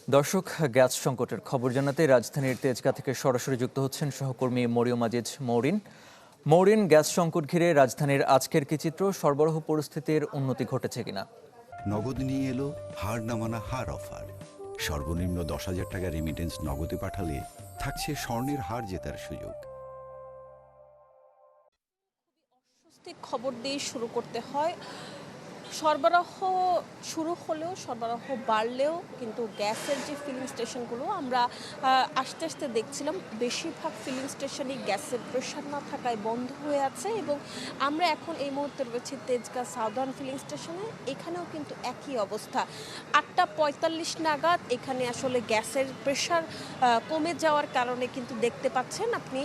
দর্শক, গ্যাস সংকটের খবর জানাতে রাজধানীর তেজগাঁ থেকে সরাসরি যুক্ত হচ্ছেন সহকর্মী মরিয়ম আজিজ মৌরিন। মৌরিন, গ্যাস সংকট ঘিরে রাজধানীর আজকের কি চিত্র? সরবরাহ পরিস্থিতির উন্নতি ঘটেছে কিনা? নগদ নিয়ে এলো হার না মানা হার অফার। সর্বনিম্ন 10,000 টাকা রেমিটেন্স নগদে পাঠালে থাকছে স্বর্ণের হার জেতার সুযোগ। খবর দিয়ে শুরু করতে হয়। সরবরাহ শুরু হলেও, সরবরাহ বাড়লেও কিন্তু গ্যাসের যে ফিলিং স্টেশনগুলো আমরা আস্তে আস্তে দেখছিলাম, বেশিরভাগ ফিলিং স্টেশনই গ্যাসের প্রেশার না থাকায় বন্ধ হয়ে আছে। এবং আমরা এখন এই মুহূর্তে রয়েছি তেজগাঁ সাউদার্ন ফিলিং স্টেশনে। এখানেও কিন্তু একই অবস্থা। 8:45 নাগাদ এখানে আসলে গ্যাসের প্রেশার কমে যাওয়ার কারণে কিন্তু দেখতে পাচ্ছেন আপনি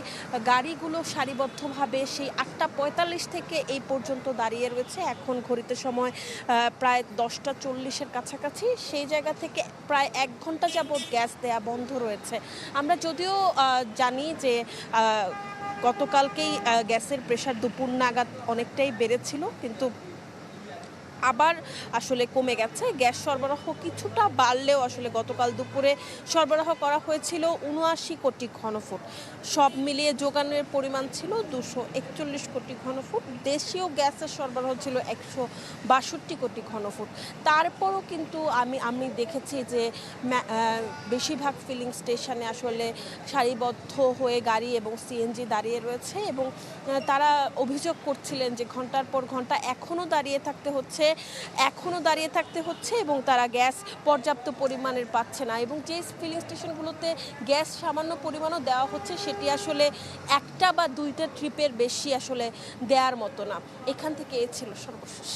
গাড়িগুলো সারিবদ্ধভাবে সেই 8:45 থেকে এই পর্যন্ত দাঁড়িয়ে রয়েছে। এখন ঘড়িতে সময় প্রায় 10:40-এর কাছাকাছি। সেই জায়গা থেকে প্রায় 1 ঘন্টা যাবৎ গ্যাস দেয়া বন্ধ রয়েছে। আমরা যদিও জানি যে গতকালকেই গ্যাসের প্রেশার দুপুর নাগাদ অনেকটাই বেড়েছিল, কিন্তু আবার আসলে কমে গেছে। গ্যাস সরবরাহ কিছুটা বাড়লেও আসলে গতকাল দুপুরে সরবরাহ করা হয়েছিল 79 কোটি ঘনফুট। সব মিলিয়ে যোগানের পরিমাণ ছিল 241 কোটি ঘনফুট। দেশীয় গ্যাসের সরবরাহ ছিল 162 কোটি ঘনফুট। তারপরও কিন্তু আমি দেখেছি যে বেশিরভাগ ফিলিং স্টেশনে আসলে সারিবদ্ধ হয়ে গাড়ি এবং সিএনজি দাঁড়িয়ে রয়েছে এবং তারা অভিযোগ করছিলেন যে ঘন্টার পর ঘন্টা এখনও দাঁড়িয়ে থাকতে হচ্ছে এবং তারা গ্যাস পর্যাপ্ত পরিমাণের পাচ্ছে না। এবং যে ফিলিং স্টেশনগুলোতে গ্যাস সামান্য পরিমাণও দেওয়া হচ্ছে সেটি আসলে একটা বা দুইটা ট্রিপের বেশি আসলে দেওয়ার মতো না। এখান থেকে ছিল সর্বশেষ।